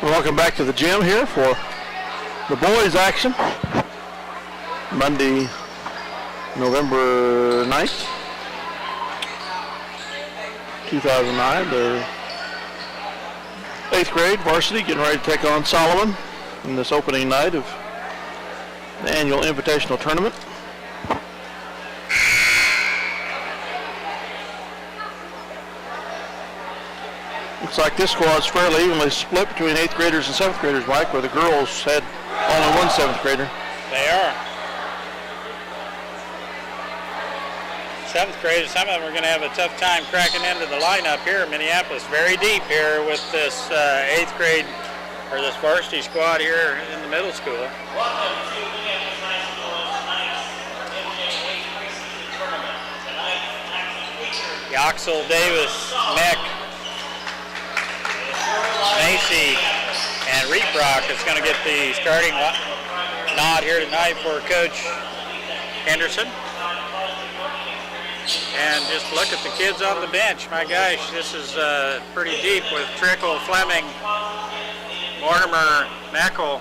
Welcome back to the gym here for the boys action. Monday, November 9th, 2009. The 8th grade varsity getting ready to take on Solomon in this opening night of the annual invitational tournament. Looks like this squad's fairly evenly split between 8th graders and 7th graders, Mike, where the girls had only one 7th grader. They are. 7th graders, some of them are going to have a tough time cracking into the lineup here in Minneapolis. Very deep here with this 8th grade, or this varsity squad here in the middle school. Welcome to Minneapolis High School tonight's MJ8 preseason tournament. Tonight's action features Yoxel, Davis, Mick, Macy, and Reeprock is going to get the starting nod here tonight for Coach Henderson. And just look at the kids on the bench. My gosh, this is pretty deep with Trickle, Fleming, Mortimer, Meckel,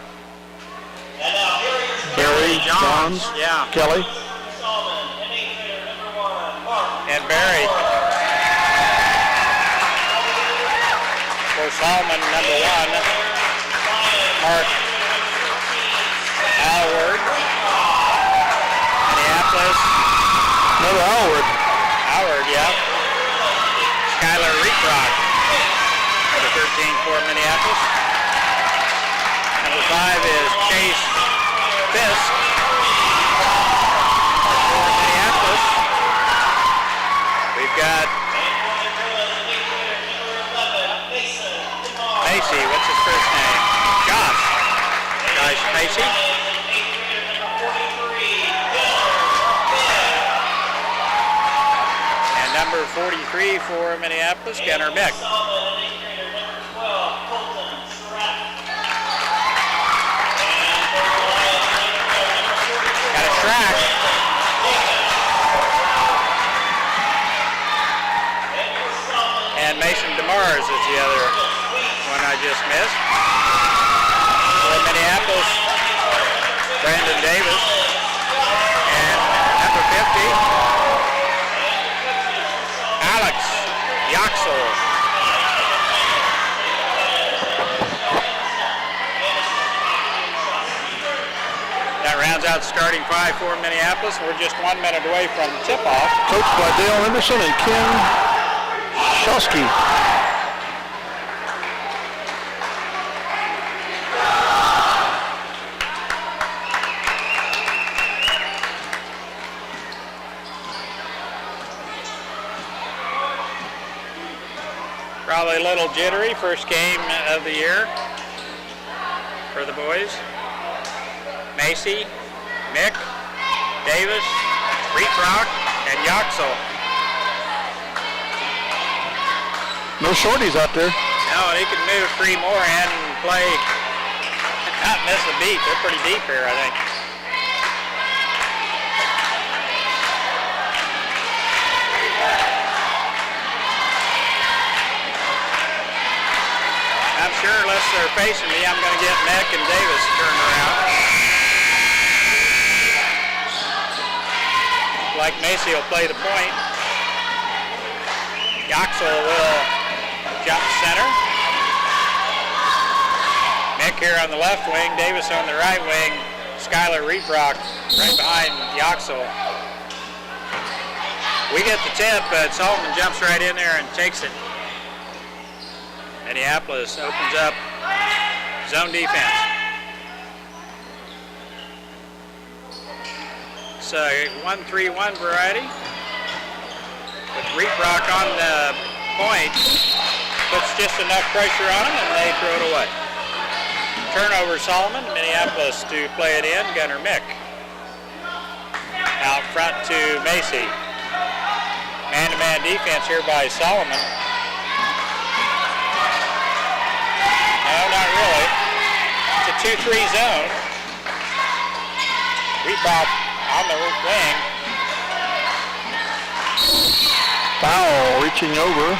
Harry, Johns, yeah, Kelly, and Barry. For Solomon, number 1, Mark Alward. Minneapolis. another Howard. Howard, yeah. Skylar Reeprock, number 13 for Minneapolis. Number 5 is Chase Fisk for Minneapolis. We've got Macy, what's his first name? Josh Macy. And number 43 for Minneapolis, Gunnar Mick. Got a track. And Mason DeMars is the other one I just missed. For Minneapolis, Brandon Davis. And number 50, Alex Yoxel. That rounds out the starting 5 for Minneapolis. We're just 1 minute away from tip-off. Coached by Dale Henderson and Ken Shosky. Probably a little jittery, first game of the year for the boys. Macy, Mick, Davis, Reeprock, and Yoxel. No shorties out there. No, he can move 3 more and play, not miss a beat. They're pretty deep here, I think. I'm sure unless they're facing me, I'm going to get Mick and Davis turned around. Like Macy will play the point. Yoxel will jump center. Mick here on the left wing, Davis on the right wing, Skylar Reeprock right behind Yoxel. We get the tip, but Solomon jumps right in there and takes it. Minneapolis opens up zone defense. It's a 1-3-1 variety. With Reeprock on the point, puts just enough pressure on them and they throw it away. Turnover Solomon, Minneapolis to play it in, Gunnar Mick. Out front to Macy. Man-to-man defense here by Solomon. No, not really. It's a 2-3 zone. Reeprock on the wing. Foul reaching over.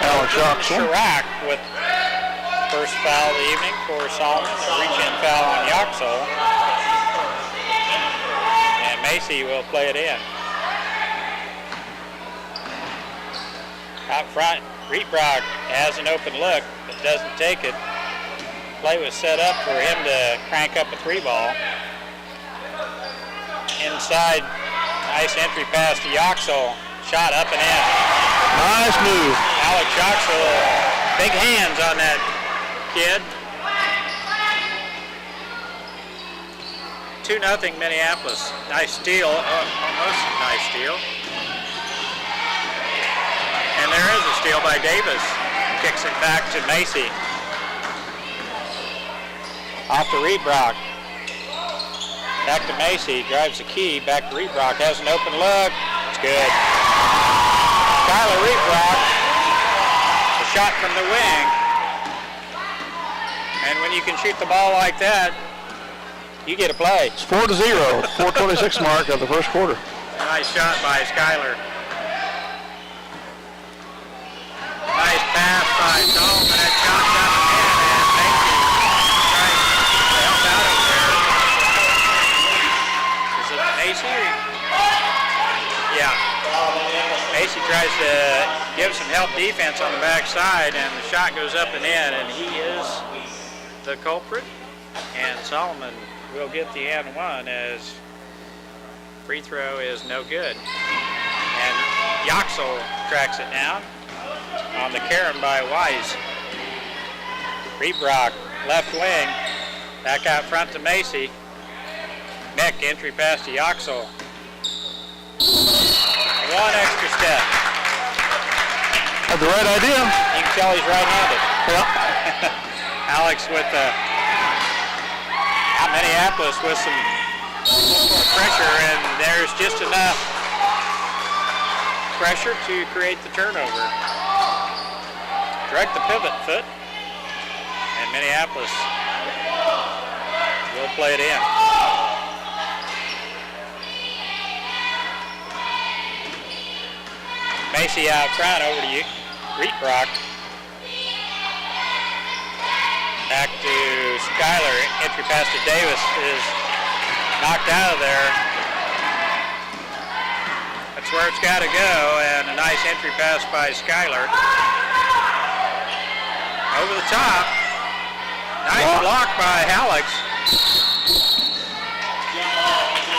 Alex Alex Yoxel. Chirac with first foul of the evening for Solomon. A reach-in foul on Yoxel. And Macy will play it in. Out front, Rietbrock has an open look, but doesn't take it. Play was set up for him to crank up a 3-ball. Inside, nice entry pass to Yoxel. Shot up and in. Nice move. Alex Yoxel, big hands on that kid. 2-0 Minneapolis. Nice steal, almost a nice steal. And there is a steal by Davis. Kicks it back to Macy. Off to Rietbrock. Back to Macy. Drives the key. Back to Rietbrock. Has an open look. It's good. Skylar Rietbrock. A shot from the wing. And when you can shoot the ball like that, you get a play. It's 4-0. 4:26 mark of the first quarter. Nice shot by Skylar. Nice pass by Solomon. That shot down the hand, and Macy tries to help out over there. Is it Macy? Yeah. Macy tries to give some help defense on the backside, and the shot goes up and in, and he is the culprit. And Solomon will get the and one as free throw is no good. And Yoxel tracks it down on the Karen by Wise. Rietbrock, left wing, back out front to Macy. Mick, entry pass to Yoxel. One extra step. Had the right idea. You can tell he's right-handed. Yeah. Alex with Minneapolis with some pressure, and there's just enough pressure to create the turnover. Direct the pivot foot, and Minneapolis will play it in. Macy out front over to Rietbrock. Back to Skylar. Entry pass to Davis is knocked out of there. That's where it's got to go, and a nice entry pass by Skylar. Over the top. Nice block by Alex.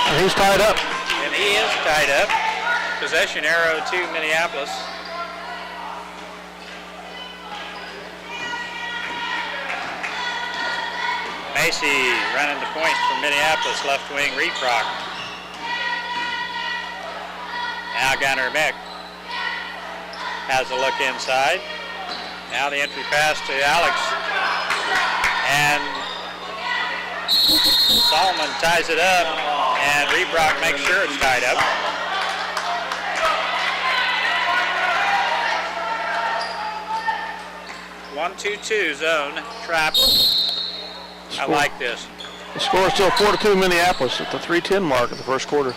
And he's tied up. And he is tied up. Possession arrow to Minneapolis. Macy running the point from Minneapolis, left wing Rietbrock. Now Gunnar Mick has a look inside. Now the entry pass to Alex. And Solomon ties it up, and Rietbrock makes sure it's tied up. One-two-two zone trap. I like this. The score is still 4-2 Minneapolis at the 3:10 mark of the first quarter.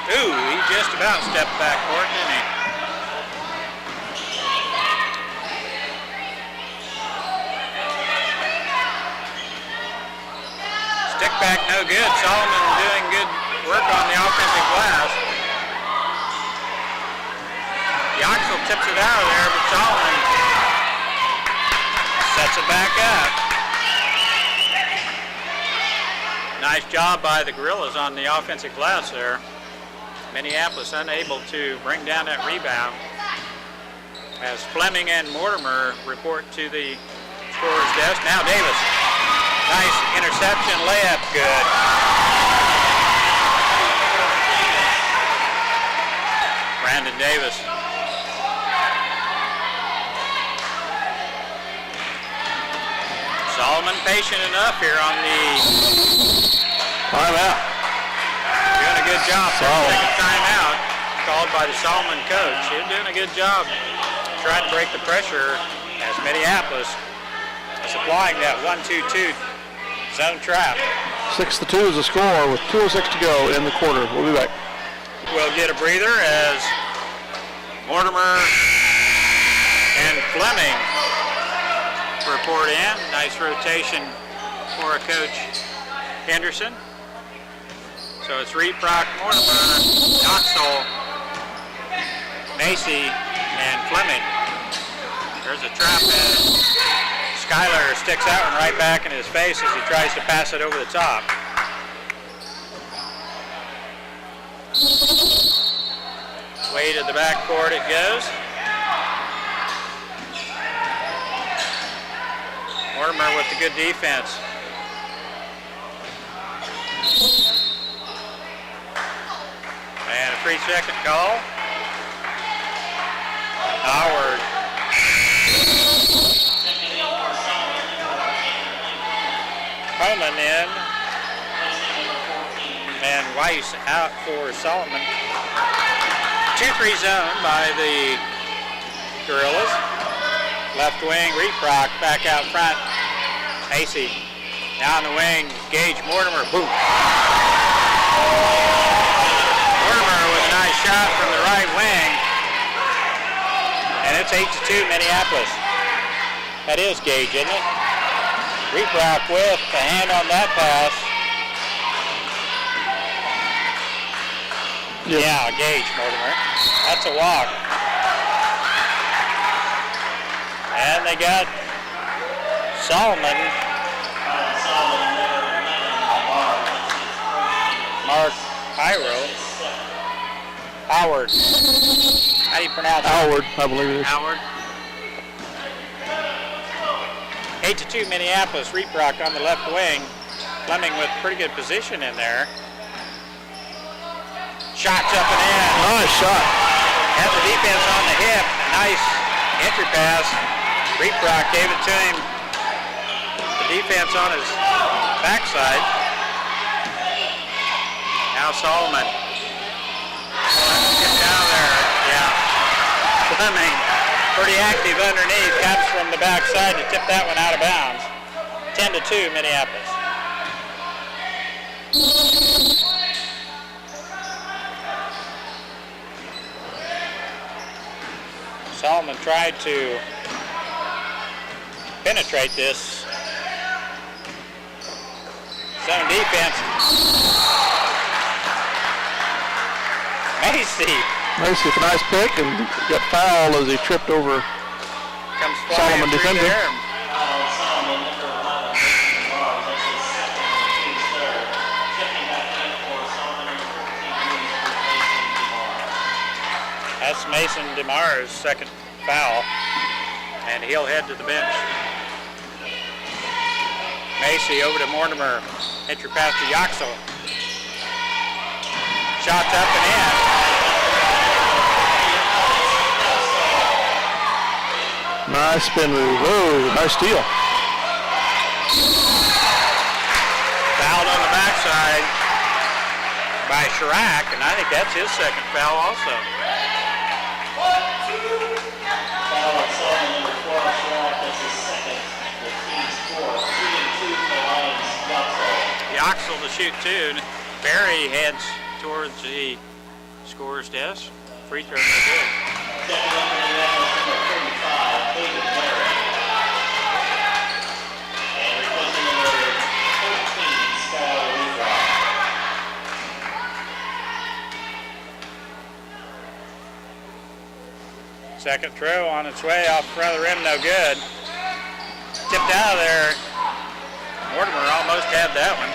Ooh, he just about stepped back for it, didn't he? Stick back no good. Solomon doing good work on the offensive glass. Yoxel tips it out of there, but Solomon sets it back up. Nice job by the Gorillas on the offensive glass there. Minneapolis unable to bring down that rebound as Fleming and Mortimer report to the scorer's desk. Now Davis. Nice interception, layup, good. Brandon Davis. Solomon patient enough here on the timeout. Doing a good job. Second timeout called by the Solomon coach. He's doing a good job trying to break the pressure as Minneapolis is applying that 1-2-2 zone trap. 6-2 is the score with 2:06 to go in the quarter. We'll be back. will get a breather as Mortimer and Fleming report in. Nice rotation for Coach Henderson. So it's Reprock, Mortimer, Yoxel, Macy, and Fleming. There's a trap and Skyler sticks that one right back in his face as he tries to pass it over the top. Way to the backcourt it goes. Mortimer with the good defense. And a 3-second call. Howard. Coleman in. And Weiss out for Solomon. 2-3 zone by the Gorillas. Left wing, Reprock back out front. Macy. Now on the wing, Gage Mortimer. Boom. Mortimer with a nice shot from the right wing. And it's 8-2 Minneapolis. That is Gage, isn't it? Reprock with the hand on that pass. Yes. Yeah, Gage Mortimer. That's a walk. And they got Solomon. Mark Howard. How do you pronounce it? Howard, I believe it is. Howard. 8-2 Minneapolis. Reprock on the left wing. Fleming with pretty good position in there. Shots up and in. Nice shot. Had the defense on the hip. Nice entry pass. Reprock gave it to him. The defense on his backside. Now Solomon. Get down there. Yeah. Fleming, pretty active underneath. Comes from the backside to tip that one out of bounds. 10-2 Minneapolis. Solomon tried to penetrate this zone defense. Macy Macy with a nice pick and got fouled as he tripped over comes Solomon flying through defender. there. Solomon, number 11, Mars. That's his second and team's third. Checking back in for Solomon, number 14, That's Mason DeMar's second foul, and he'll head to the bench. Macy over to Mortimer. Entry pass to Yoxel. Shots up and in. Nice spin move. Oh, nice steal. Fouled on the backside by Chirac, and I think that's his second foul also. Foul on Solomon, number 12, Chirac. That's his second. The team's fourth. 3-2 for the Lions. Yoxel to shoot two. Barry heads towards the scorer's desk. Free throws are good. Second up for Minneapolis, number 35, David Barry. And replacing number 13, Skylar Reprock. Second throw on its way off front of the rim, no good. Tipped out of there. Mortimer almost had that one.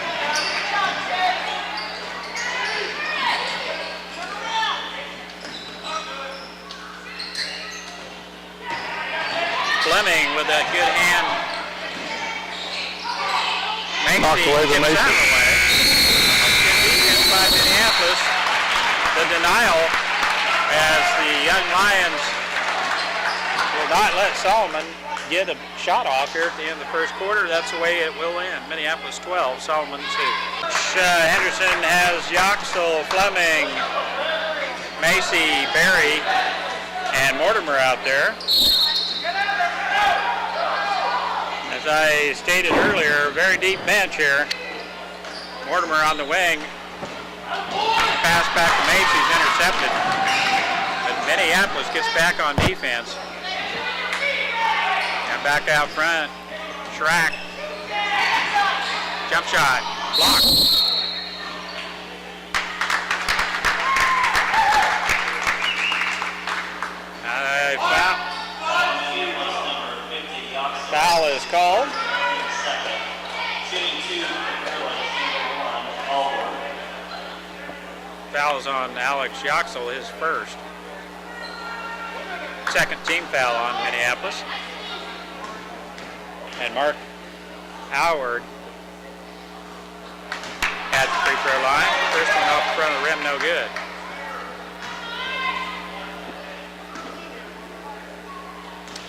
Fleming with that good hand. Knocked away the gives that Mason. away. Good defense by Minneapolis. The denial as the young Lions will not let Solomon get a shot off here at the end of the first quarter. That's the way it will end. Minneapolis 12, Solomon 2. Henderson has Yoxel, Fleming, Macy, Barry, and Mortimer out there. As I stated earlier, very deep bench here. Mortimer on the wing. Pass back to Macy's intercepted. But Minneapolis gets back on defense. And back out front. Schrack. Jump shot. Blocked. Foul is called. Foul is on Alex Yoxel, his first. Second team foul on Minneapolis. And Mark Howard at the free throw line. First one off the front of the rim, no good.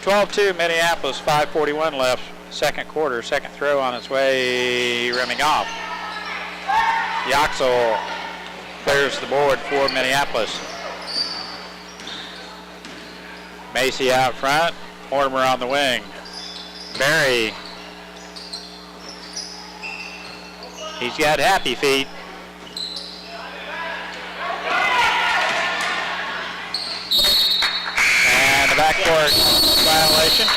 (12-2) Minneapolis, 5:41 left. Second quarter, second throw on its way, rimming off. Yoxel clears the board for Minneapolis. Macy out front, Mortimer on the wing. Barry. He's got happy feet. And the backcourt violation.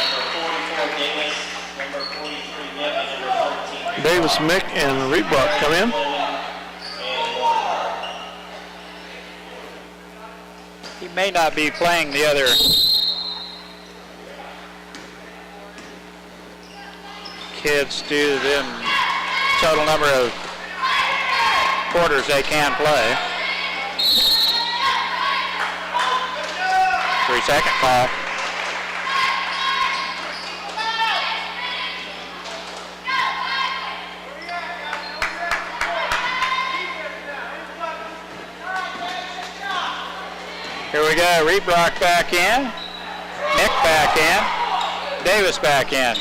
Davis, Mick, and Reebok come in. He may not be playing the other kids due to the total number of quarters they can play. 3-second call. Here we go, Reebok back in, Nick back in, Davis back in.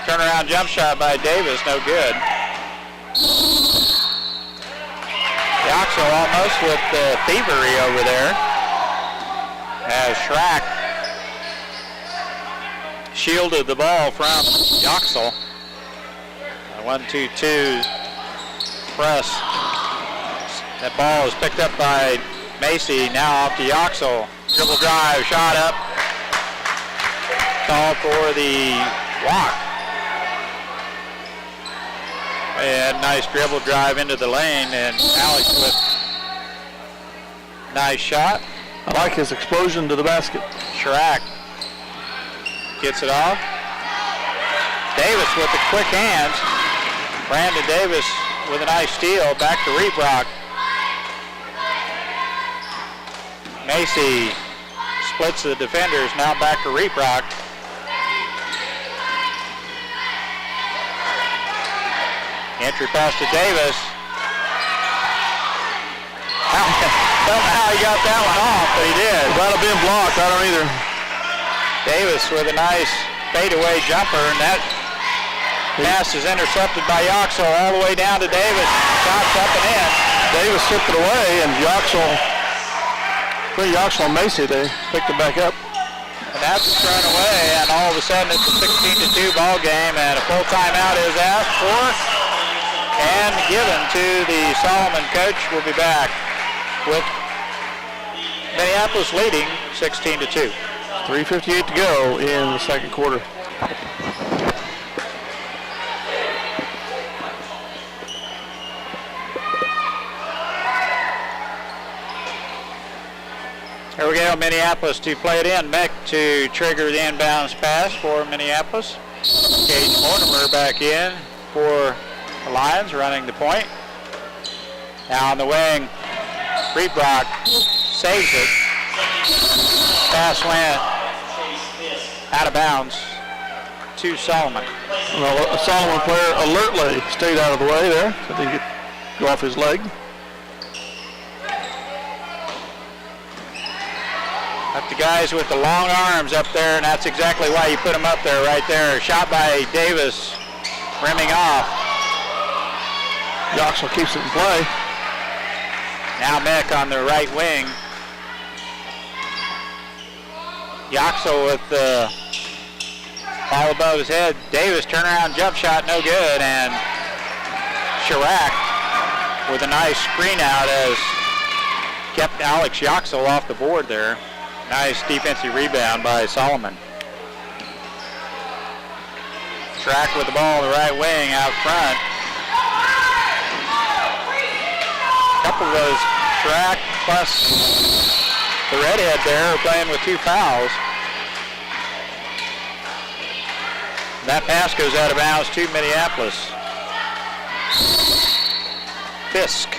Turnaround jump shot by Davis, no good. Yoxel almost with the thievery over there as Schrack shielded the ball from Yoxel. 1-2-2 press. That ball is picked up by Macy, now off to Yoxel. Dribble drive, shot up. Called for the walk. And nice dribble drive into the lane, and Alex with nice shot. I like his explosion to the basket. Schrack gets it off. Davis with the quick hands. Brandon Davis with a nice steal. Back to Reebok. Macy splits the defenders. Now back to Reebok. Entry pass to Davis. Don't know how he got that one off, but he did. Might have been blocked. I don't either. Davis with a nice fadeaway jumper, and that pass is intercepted by Yoxel all the way down to Davis. Shots up and in. Davis tipped it away, and Yoxel and Macy, they picked it back up. And that's thrown away, and all of a sudden it's a 16-2 ball game, and a full timeout is asked for and given to the Solomon coach. We'll be back with Minneapolis leading 16-2. 3:58 to go in the second quarter. Here we go, Minneapolis to play it in. Beck to trigger the inbounds pass for Minneapolis. Gage Mortimer back in for the Lions, running the point. Now on the wing, Reebok saves it. Pass went out of bounds to Solomon. Well, a Solomon player alertly stayed out of the way there so he could go off his leg. Up the guys with the long arms up there, and that's exactly why you put them up there, right there. Shot by Davis, rimming off. Yoxel keeps it in play. Now Mick on the right wing. Yoxel with the ball above his head. Davis turnaround jump shot, no good, and Chirac with a nice screen out as kept Alex Yoxel off the board there. Nice defensive rebound by Solomon. Track with the ball in the right wing out front. Couple of those Track plus the redhead there are playing with 2 fouls. That pass goes out of bounds to Minneapolis. Fisk,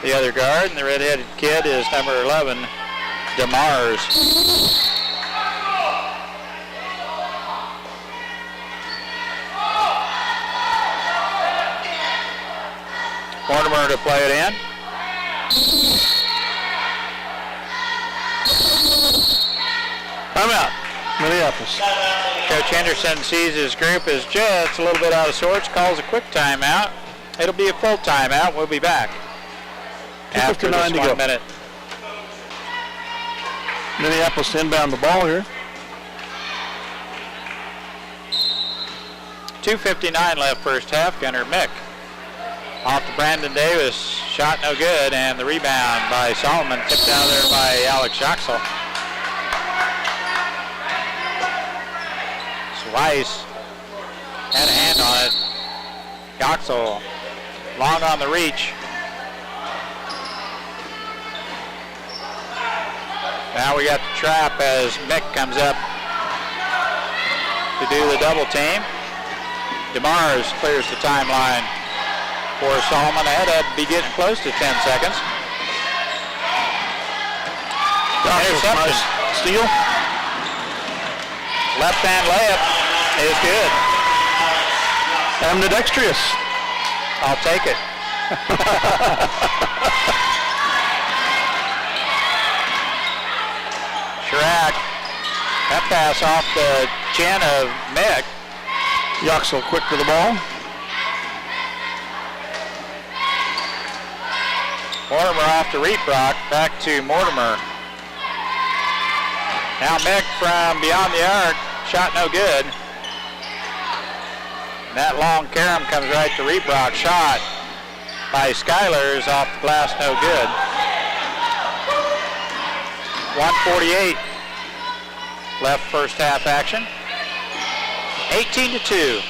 the other guard, and the red-headed kid is number 11, DeMars. Mortimer to play it in. Timeout, Minneapolis. Coach Henderson sees his group is just a little bit out of sorts, calls a quick timeout. It'll be a full timeout. We'll be back after this 1 minute. Minneapolis inbound the ball here. 2:59 left first half. Gunnar Mick off to Brandon Davis. Shot no good, and the rebound by Solomon tipped down there by Alex Yoxel. Weiss had a hand on it. Yoxel long on the reach. Now we got the trap as Mick comes up to do the double team. DeMars clears the timeline for Solomon. That had to be getting close to 10 seconds. Interception. Steal. Left hand layup is good. Ambidextrous. I'll take it. Chirac, that pass off the chin of Mick. Yoxel quick to the ball. Mortimer off to Reeprock, back to Mortimer. Now Mick from beyond the arc, shot no good. And that long carom comes right to Reeprock, shot by Schuyler's off the glass, no good. 1:48 left first half action. 18-2.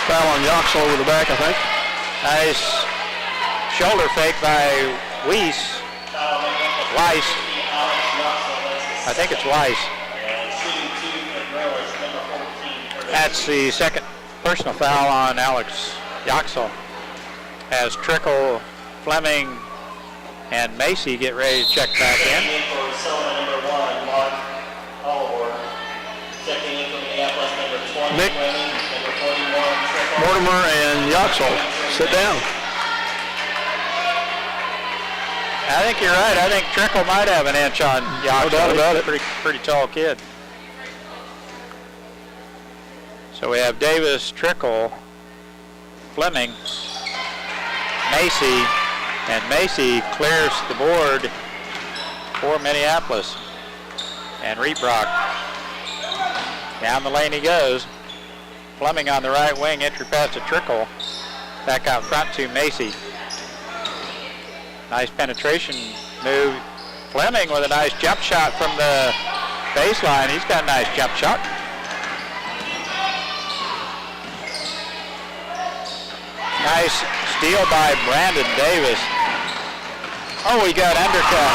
Foul on Yoxel over the back, I think. Nice shoulder fake by Weiss. I think it's Weiss. That's the second personal foul on Alex Yoxel. As Trickle, Fleming, and Macy get ready to check back in. Nick, Mortimer, and Yoxel, sit down. I think you're right. I think Trickle might have an inch on Yoxel. No doubt about it. Pretty tall kid. So we have Davis, Trickle, Fleming, Macy, and Macy clears the board for Minneapolis. And Reeprock, down the lane he goes. Fleming on the right wing, entry pass to Trickle. Back out front to Macy. Nice penetration move. Fleming with a nice jump shot from the baseline. He's got a nice jump shot. Nice steal by Brandon Davis. Oh, he got undercut.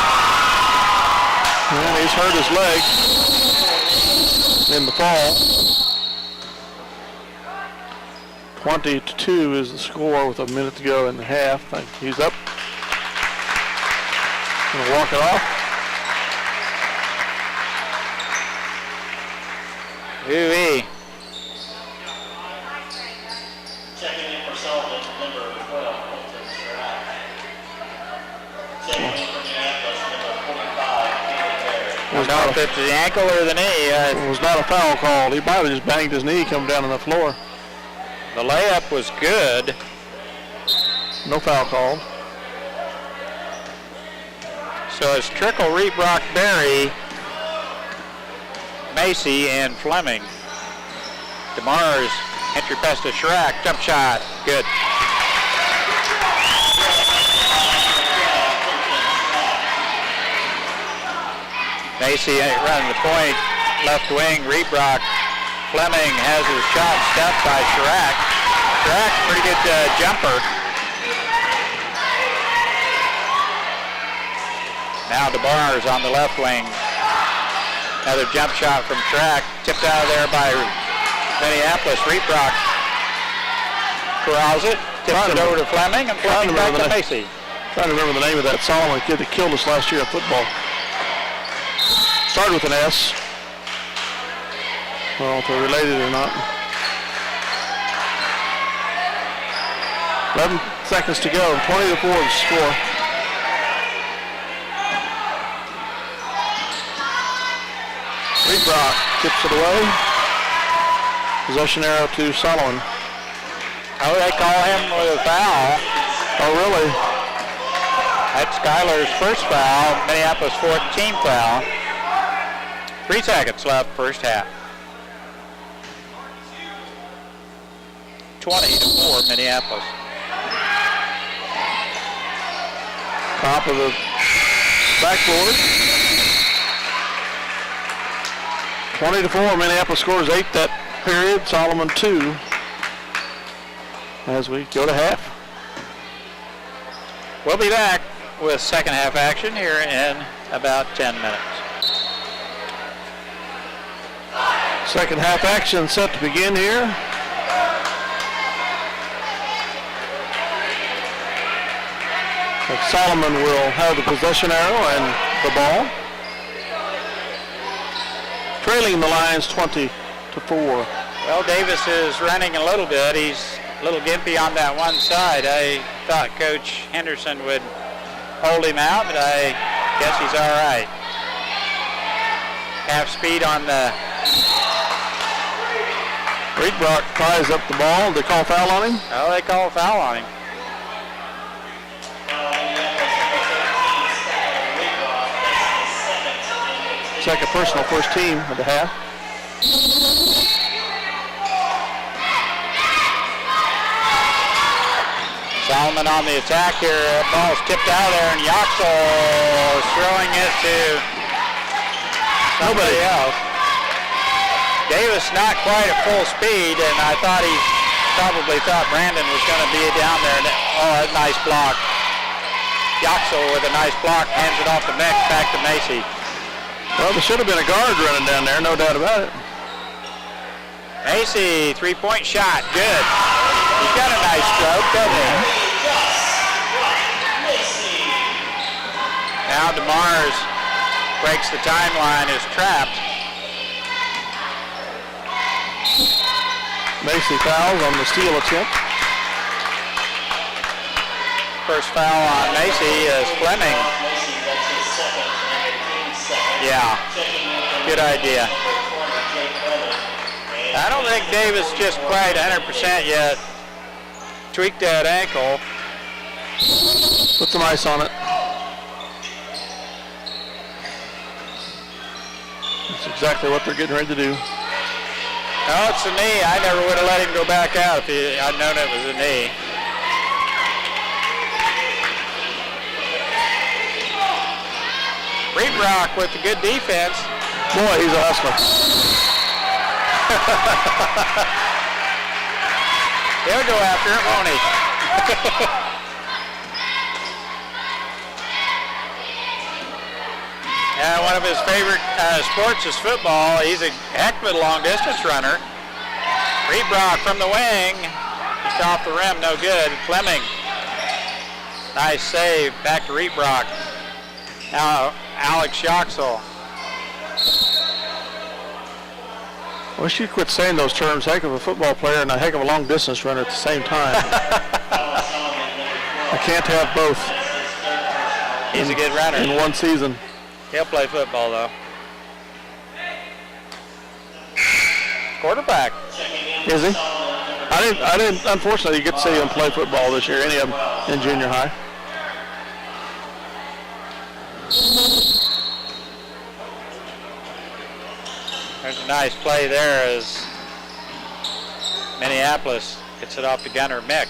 Well, he's hurt his leg in the fall. 20-2 is the score with a minute to go in the half. He's up. Gonna walk it off. Ooh-wee. Checking in for Sullivan, number 12, Colton Chirac. Checking in for Minneapolis, number 45, Haley Barrett. I don't know if it's the ankle or the knee. It was not a foul called. He might have just banged his knee coming down on the floor. The layup was good. No foul called. So it's Trickle, Reeprock, Berry, Macy, and Fleming. DeMars, entry pass to Schrack, jump shot, good. Macy running the point, left wing, Rebrock. Fleming has his shot stopped by Schrack. Schrack, pretty good jumper. Now DeBars on the left wing. Another jump shot from Schrack, tipped out of there by Minneapolis. Rebrock corrals it, tips it over to Fleming, and Fleming back to Macy. Trying to remember the name of that Solomon kid that killed us last year in football. Started with an S. Well, if they're related or not. 11 seconds to go. 20-4 the score. Rebrock tips it away. Possession arrow to Solomon. Oh, they call him with a foul. Oh, really? That's Skyler's first foul, Minneapolis' fourth team foul. 3 seconds left, first half. 20-4 Minneapolis. Top of the backboard. 20-4, Minneapolis scores 8 that period, Solomon 2. As we go to half. We'll be back with second half action here in about 10 minutes. Second half action set to begin here. Solomon will have the possession arrow and the ball. Trailing the Lions 20-4. Well, Davis is running a little bit. He's a little gimpy on that one side. I thought Coach Henderson would hold him out, but I guess he's all right. Half speed on the... Rebrock ties up the ball. They call foul on him? Oh, they call a foul on him. Second personal, first team of the half. Solomon on the attack here. Ball's tipped out there, and Yoxel is throwing it to somebody else. Davis not quite at full speed, and I thought he probably thought Brandon was going to be down there. Oh, a nice block. Yoxel with a nice block, hands it off the back to Macy. Well, there should have been a guard running down there, no doubt about it. Macy, three-point shot, good. He's got a nice stroke, doesn't he? Now DeMars breaks the timeline, is trapped. Macy fouls on the steal attempt. First foul on Macy is Fleming. Yeah, good idea. I don't think Davis just quite 100% yet. Tweaked that ankle. Put some ice on it. That's exactly what they're getting ready to do. Oh, it's a knee. I never would have let him go back out if I'd known it was a knee. Rebrock with the good defense. Boy, he's a hustler. He'll go after it, won't he? And one of his favorite sports is football. He's a heck of a long-distance runner. Rebrock from the wing. Just off the rim, no good. Fleming. Nice save. Back to Rebrock. Now Alex Yoxel. I wish you'd quit saying those terms, heck of a football player and a heck of a long distance runner at the same time. I can't have both. He's a good runner. In one season. He'll play football though. Quarterback. Is he? I didn't unfortunately get to see him play football this year, any of them in junior high. There's a nice play there as Minneapolis gets it off to Gunner Mick.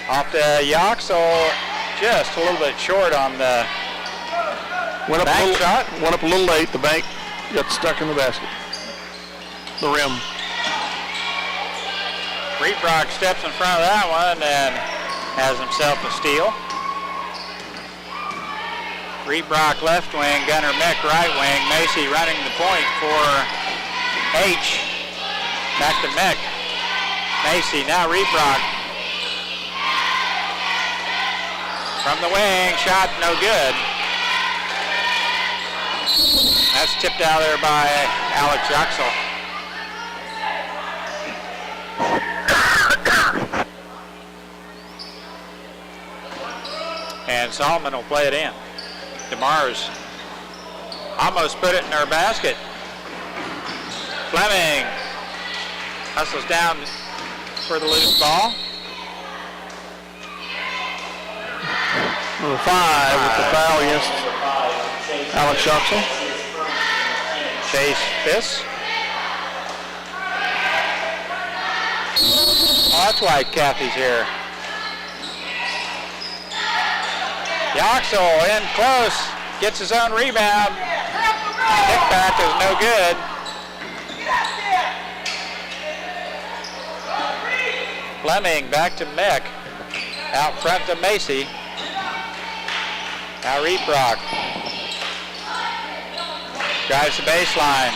Off to Yoxel, just a little bit short on the bank shot. Went up a little late. The bank got stuck in the basket. The rim. Reebrock steps in front of that one and has himself a steal. Reebrock left wing, Gunner Mick right wing. Macy running the point for H. Back to Mick. Macy, now Reebrock. From the wing, shot no good. That's tipped out there by Alex Yoxel. And Solomon will play it in. DeMars almost put it in our basket. Fleming hustles down for the loose ball. Number 5 with the foul against Alex Yoxel. Chase Fiss. Oh, that's why Kathy's here. Yoxel in close, gets his own rebound. Kickback is no good. Fleming back to Mick. Out front to Macy. Now Reebrock. Drives the baseline.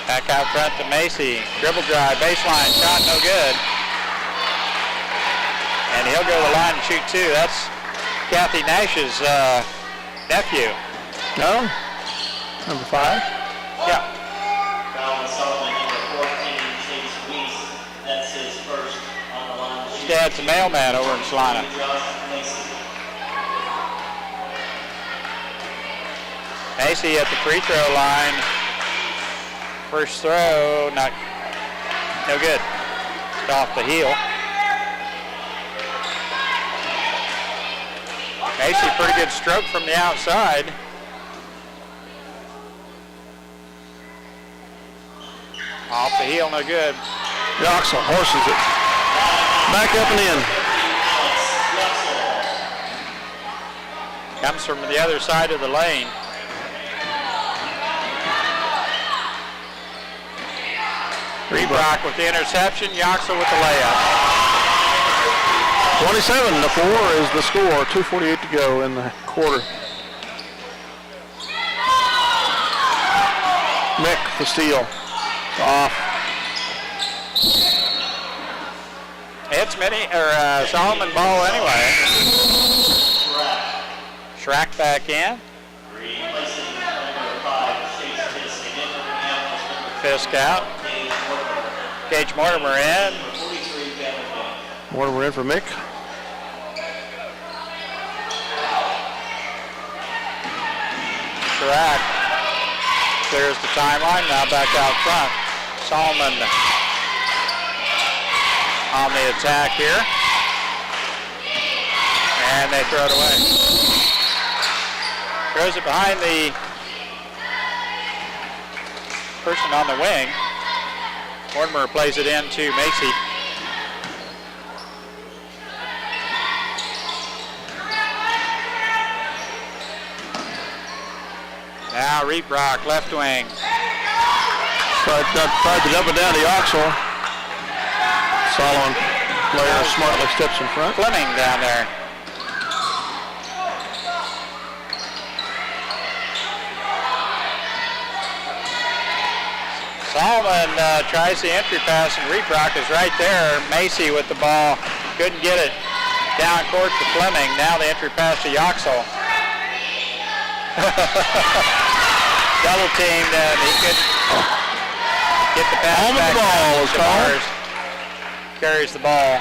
Back out front to Macy. Dribble drive, baseline, shot no good. And he'll go to the line and shoot two. That's Kathy Nash's nephew. No? Number 5? Yeah. Colin Solomon, number 14, Chase Weiss. That's his first on the line. His dad's a mailman over in Salina. Macy at the free throw line. First throw, no good. It's off the heel. Macy, pretty good stroke from the outside. Off the heel, no good. Yoxel horses it. Back up and in. Comes from the other side of the lane. Reebrock with the interception, Yoxel with the layup. 27-4 is the score. 2:48 to go in the quarter. Mick the steal. Off. It's Solomon ball anyway. Schrack back in. Fisk out. Gage Mortimer in. Mortimer in for Mick. Schrack clears the timeline, now back out front. Solomon on the attack here. And they throw it away. Throws it behind the person on the wing. Mortimer plays it in to Macy. Now Reebrock, left wing. Tried to dump it down to Yoxel. Solomon player smartly steps in front. Fleming down there. Solomon tries the entry pass and Reebrock is right there. Macy with the ball. Couldn't get it down court to Fleming. Now the entry pass to Yoxel. Double teamed and he couldn't get the pass Home back. the ball is called. Carries the ball.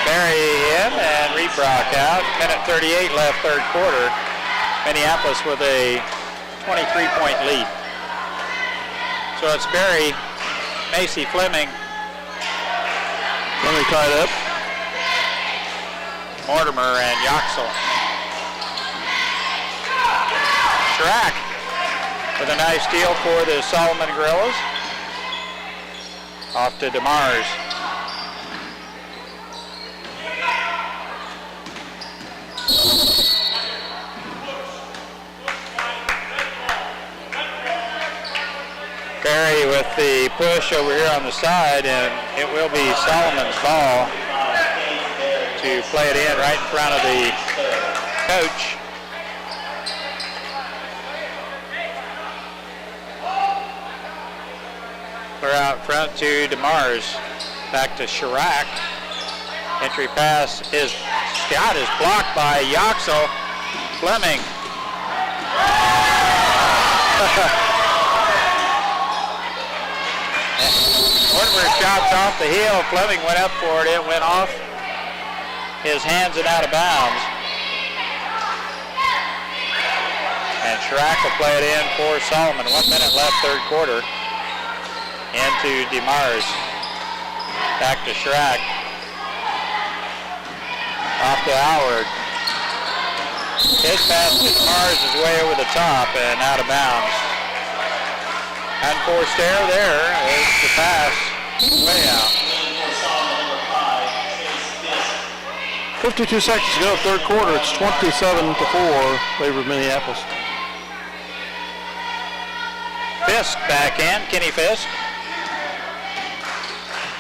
Barry in and Reebrock out. Minute 38 left, third quarter. Minneapolis with a 23-point lead. So it's Barry, Macy, Fleming. Fleming tied up. Mortimer and Yoxel. Schrack with a nice steal for the Solomon Gorillas. Off to DeMars. Barry with the push over here on the side, and it will be Solomon's ball to play it in right in front of the coach. Clear out front to DeMars. Back to Schrack. Entry pass is shot is blocked by Yoxel. Fleming. Mortimer chops off the heel. Fleming went up for it. It went off his hands and out of bounds. And Schrack will play it in for Solomon. 1 minute left, third quarter. Into DeMars. Back to Schrack. Off to Howard. His pass to DeMars is way over the top and out of bounds. Unforced error there. There's the pass. Way out. 52 seconds to go, third quarter. It's 27-4, favor of Minneapolis. Fisk back in. Kenny Fisk.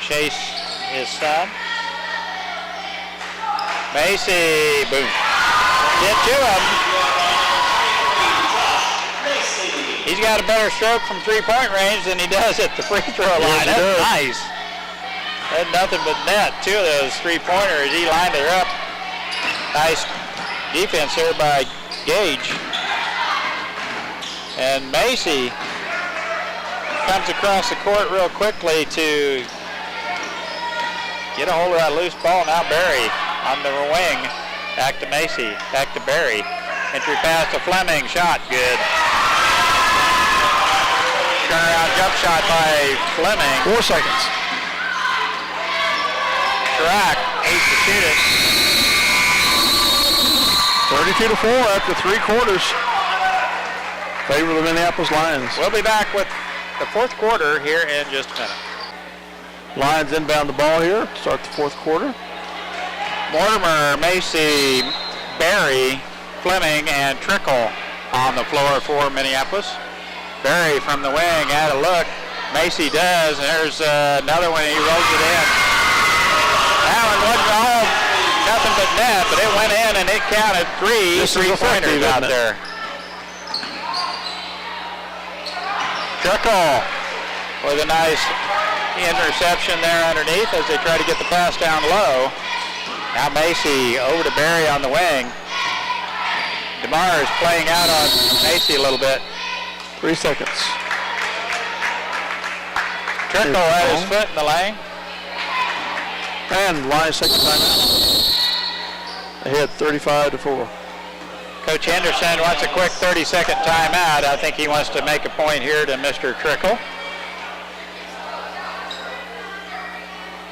Chase his son. Macy, boom. Get to him. He's got a better stroke from three-point range than he does at the free throw line. That's nice. Had nothing but net. Two of those three-pointers, he lined her up. Nice defense here by Gage. And Macy comes across the court real quickly to get a hold of that loose ball. Now Barry on the wing. Back to Macy. Back to Barry. Entry pass to Fleming. Shot good. Turnaround jump shot by Fleming. 4 seconds. Schrack, 8 to shoot it. 32-4 after 3 quarters. Favor of the Minneapolis Lions. We'll be back with the fourth quarter here in just a minute. Lions inbound the ball here to start the fourth quarter. Mortimer, Macy, Barry, Fleming, and Trickle on the floor for Minneapolis. Barry from the wing had a look. Macy does, and there's another one. He rolls it in. That one wasn't all nothing but net, but it went in and it counted 3 three-pointers out there. Trickle with a nice interception there underneath as they try to get the pass down low. Now Macy over to Barry on the wing. DeMars playing out on Macy a little bit. 3 seconds. Trickle had his foot in the lane. And Lions second timeout. Ahead 35-4. Coach Henderson wants a quick 30-second timeout. I think he wants to make a point here to Mr. Trickle.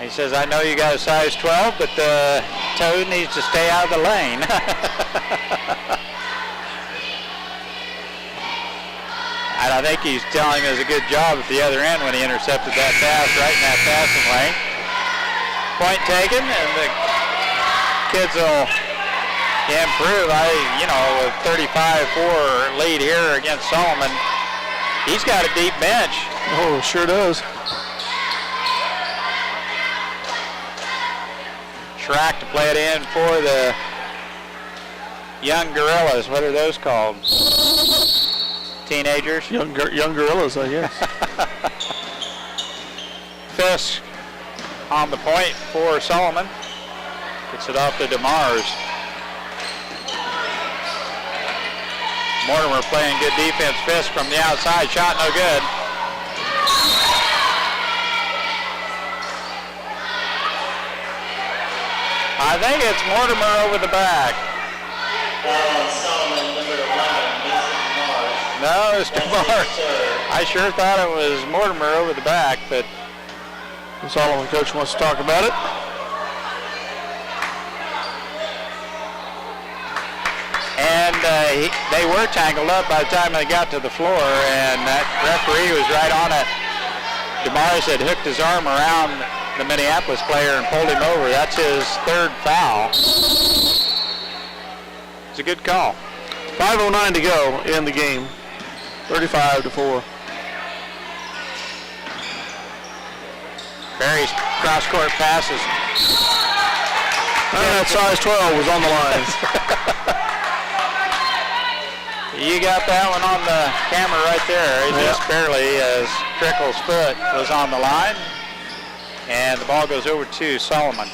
He says, I know you got a size 12, but the toe needs to stay out of the lane. And I think he's telling us a good job at the other end when he intercepted that pass right in that passing lane. Point taken, and the kids will improve. With 35-4 lead here against Solomon, he's got a deep bench. Oh, sure does. Schrack to play it in for the young Gorillas. What are those called? Teenagers? Young Gorillas, I guess. Fisk on the point for Solomon. Gets it off to DeMars. Mortimer playing good defense. Fisk from the outside. Shot no good. I think it's Mortimer over the back. Solomon, number 11, Mr. DeMars. No, it's DeMars. I sure thought it was Mortimer over the back, but The Solomon coach wants to talk about it. they were tangled up by the time they got to the floor, and that referee was right on it. Damaris had hooked his arm around the Minneapolis player and pulled him over. That's his third foul. It's a good call. 5:09 to go in the game. 35-4. Barry's cross-court passes. That size 12 was on the line. You got that one on the camera right there. It just barely, as Trickle's foot was on the line. And the ball goes over to Solomon.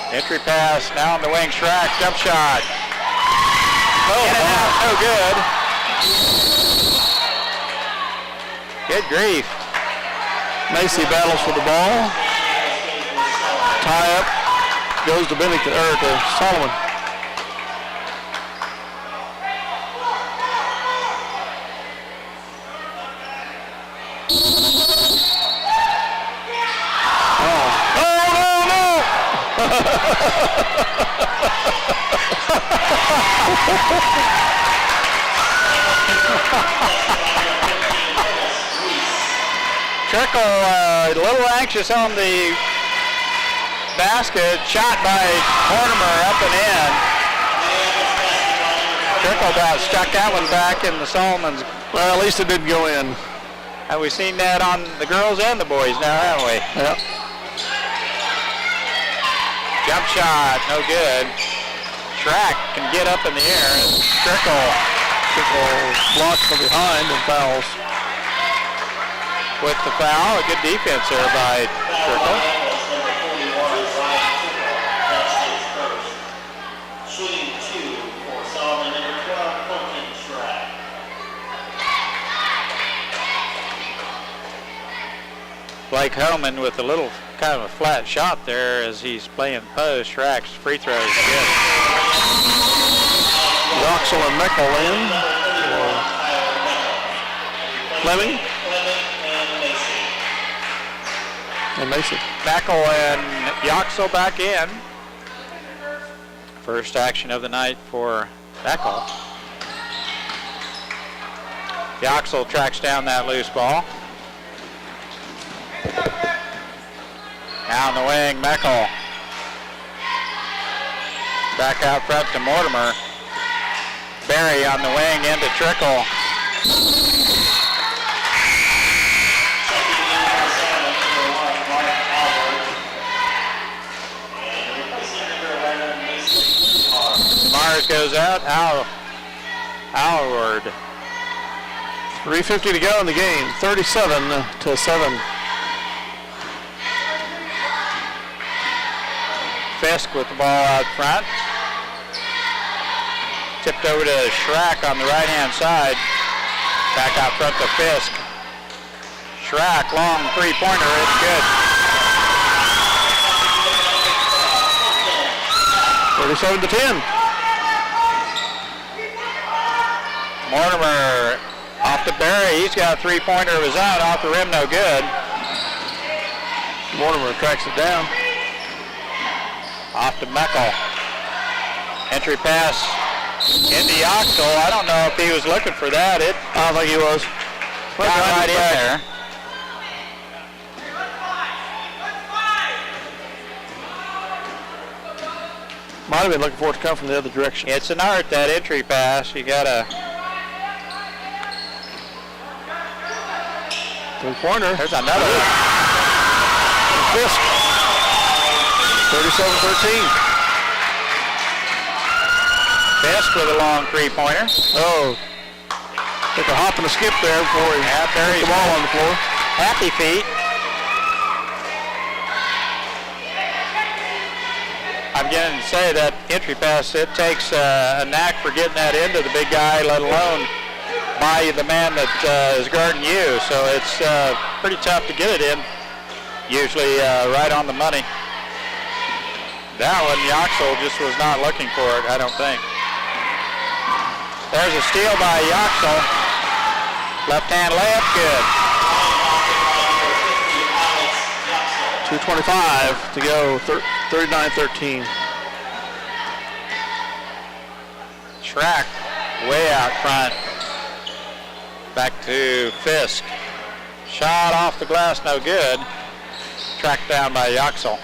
Entry pass, now on the wing, Schrack, jump shot. In and out, no good. Good grief. Macy battles for the ball. Tie up. Goes to Bennington, or to Solomon. Trickle a little anxious on the basket, shot by Mortimer up and in. Trickle about stuck that one back in the Solomons. Well, at least it didn't go in. And we've seen that on the girls and the boys now, haven't we? Yep. Jump shot, no good. Schrack can get up in the air, and Trickle blocks from behind and fouls. With the foul, a good defense there by Trickle. Shooting 2 for Solomon, number 12, Colton Schrack. Blake Hellman with a little kind of a flat shot there as he's playing post. Schrack's free throw is good. Yoxel and Meckel in. Fleming. And Mason. Meckel and Yoxel back in. First action of the night for Meckel. Yoxel tracks down that loose ball. Now on the wing, Meckel. Back out front to Mortimer. Barry on the wing into Trickle. Mars goes out. Howard. 3:50 to go in the game. 37-7. Fisk with the ball out front. Tipped over to Schrack on the right-hand side. Back out front to Fisk. Schrack, long three-pointer, it's good. 37-10. Mortimer off to Barry. He's got a three-pointer of his own. Off the rim, no good. Mortimer tracks it down. Off to Meckel. Entry pass into Yoxel. I don't know if he was looking for that. It I don't think he was. got right in there. Might have been looking for it to come from the other direction. It's an art, that entry pass. You gotta. Three-pointer. There's another one. Fisk. 37-13. Fisk with a long three-pointer. Oh. Took a hop and a skip there before he put the ball on the floor. Happy feet. I'm going to say that entry pass, it takes a knack for getting that into the big guy, let alone by the man that is guarding you. So it's pretty tough to get it in, usually right on the money. That one, Yoxel just was not looking for it, I don't think. There's a steal by Yoxel. Left-hand layup, good. 2:25 to go, 39-13. Schrack way out front. Back to Fisk. Shot off the glass, no good. Tracked down by Yoxel.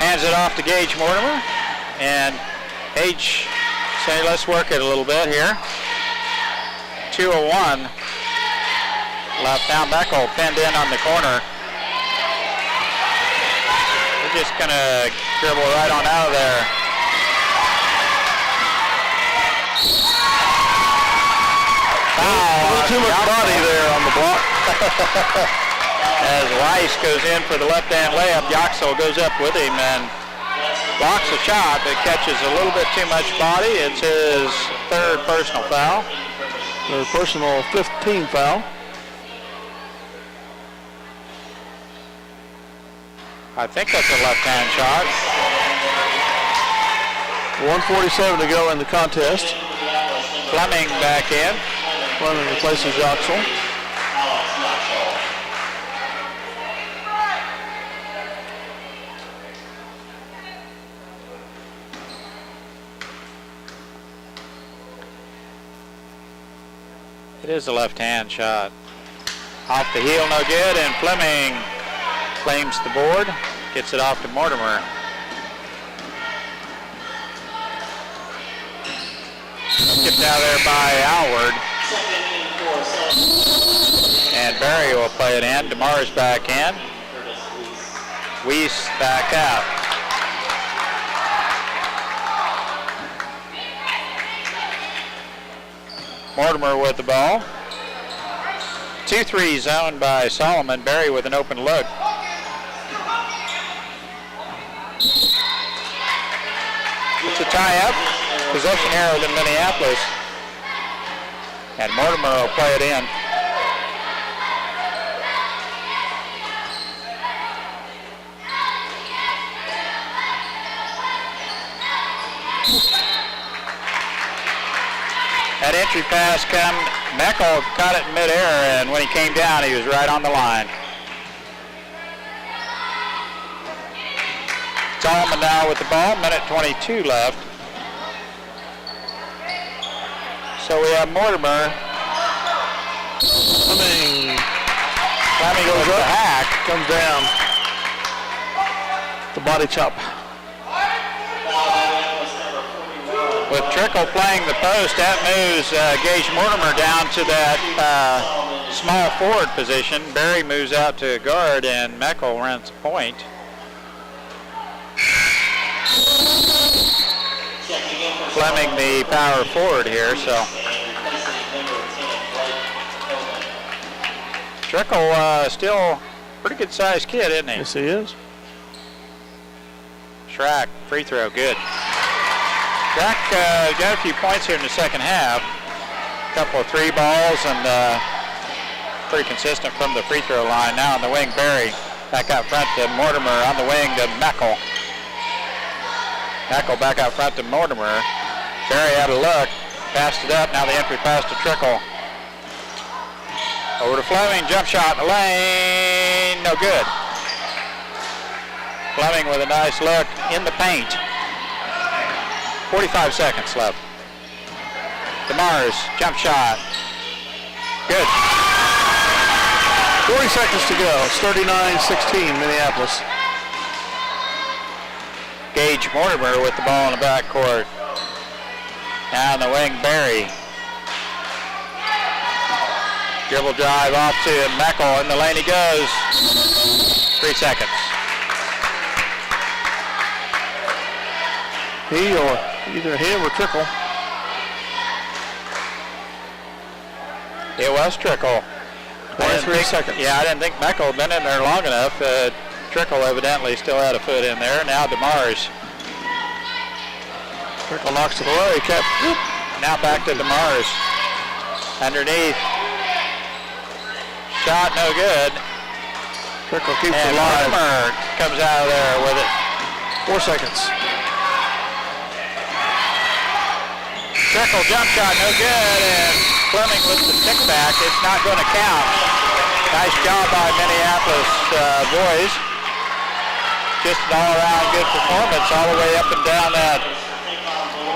Hands it off to Gage Mortimer. And H say, let's work it a little bit here. 201. Left down Meckel pinned in on the corner. We're just going to dribble right on out of there. A little too much body there on the block. As Weiss goes in for the left-hand layup, Yoxel goes up with him and blocks a shot that catches a little bit too much body. It's his third personal foul. Their personal 15 foul. I think that's a left-hand shot. 1:47 to go in the contest. Fleming back in. Fleming replaces Yoxel. It is a left-hand shot. Off the heel, no good, and Fleming claims the board, gets it off to Mortimer. Skipped out there by Alward. And Barry will play it in. DeMar's back in. Weiss back out. Mortimer with the ball. 2-3 zone by Solomon. Barry with an open look. It's a tie-up. Possession arrow to Minneapolis. And Mortimer will play it in. That entry pass come, Meckel caught it in midair, and when he came down, he was right on the line. Solomon now with the ball, minute 22 left. So we have Mortimer. Fleming goes up, hack, comes down. The body chop. With Trickle playing the post, that moves Gage Mortimer down to that small forward position. Barry moves out to guard, and Meckel runs point. Fleming the power forward here, so. Trickle still pretty good sized kid, isn't he? Yes, he is. Schrack, free throw, good. Schrack got a few points here in the second half. A couple of 3 balls and pretty consistent from the free throw line. Now on the wing, Barry back out front to Mortimer. On the wing to Meckel. Meckel back out front to Mortimer. Barry had a look, passed it up. Now the entry pass to Trickle. Over to Fleming, jump shot in the lane, no good. Fleming with a nice look in the paint. 45 seconds left. DeMars, jump shot. Good. 40 seconds to go. It's 39-16 Minneapolis. Gage Mortimer with the ball in the backcourt. Now on the wing, Barry. Dribble drive off to Meckel. In the lane he goes. 3 seconds. He or either him or Trickle. It was Trickle. 23 seconds. Yeah, I didn't think Meckel had been in there long enough. Trickle evidently still had a foot in there. Now DeMars. Trickle knocks it away. Kept. Now back to DeMars. Underneath. Shot no good. Trickle keeps it it alive. Mortimer comes out of there with it. 4 seconds. Trickle jump shot no good, and Fleming with the stick back. It's not going to count. Nice job by Minneapolis boys. Just an all-around good performance all the way up and down that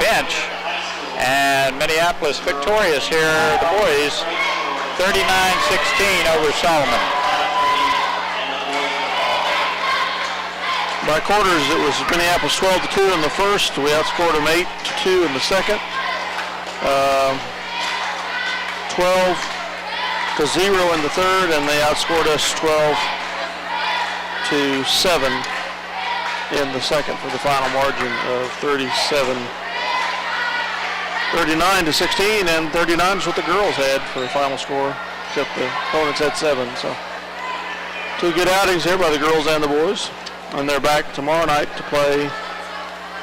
bench. And Minneapolis victorious here, the boys, 39-16 over Solomon. By quarters, it was Minneapolis 12-2 in the first. We outscored them 8-2 in the second. 12-0 in the third, and they outscored us 12-7 in the second for the final margin of 39-16, and 39 is what the girls had for the final score, except the opponents had 7. So 2 good outings here by the girls and the boys, and they're back tomorrow night to play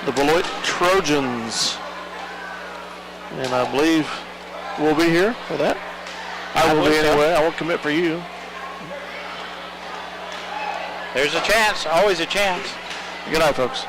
the Beloit Trojans, and I believe we'll be here for that. I will be anyway. I won't commit for you. There's a chance, always a chance. Good night, folks.